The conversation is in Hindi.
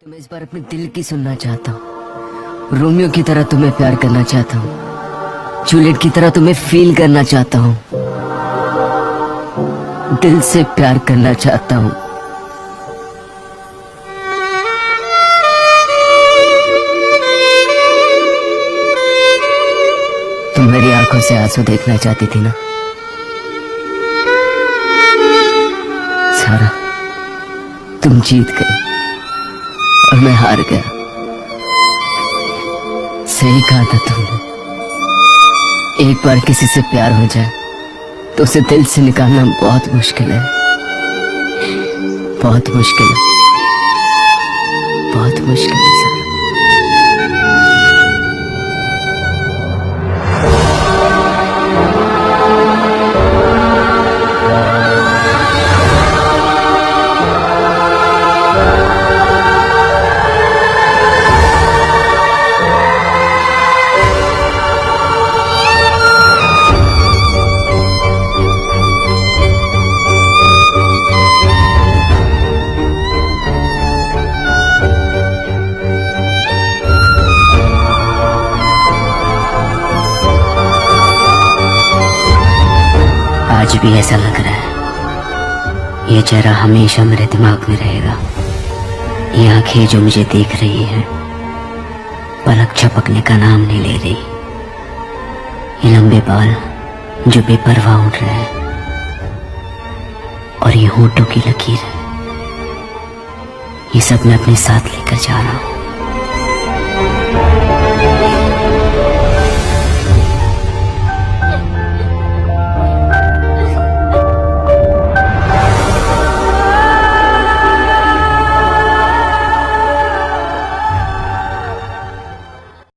तो मैं इस बार अपने दिल की सुनना चाहता हूँ। रोमियो की तरह तुम्हें प्यार करना चाहता हूँ, जूलियट की तरह तुम्हें फील करना चाहता हूँ, दिल से प्यार करना चाहता हूँ। तुम मेरी आंखों से आंसू देखना चाहती थी ना सारा, तुम जीत गई और मैं हार गया। सही कहा था तुमने, एक बार किसी से प्यार हो जाए तो उसे दिल से निकालना बहुत मुश्किल है, बहुत मुश्किल है, बहुत मुश्किल है सारा। आज भी ऐसा लग रहा है, ये चेहरा हमेशा मेरे दिमाग में रहेगा। ये आंखें जो मुझे देख रही हैं, पलक झपकने का नाम नहीं ले रही। ये लंबे बाल जो बेपरवाह उड़ रहे हैं, और ये होंठों की लकीर, ये सब मैं अपने साथ लेकर जा रहा हूँ।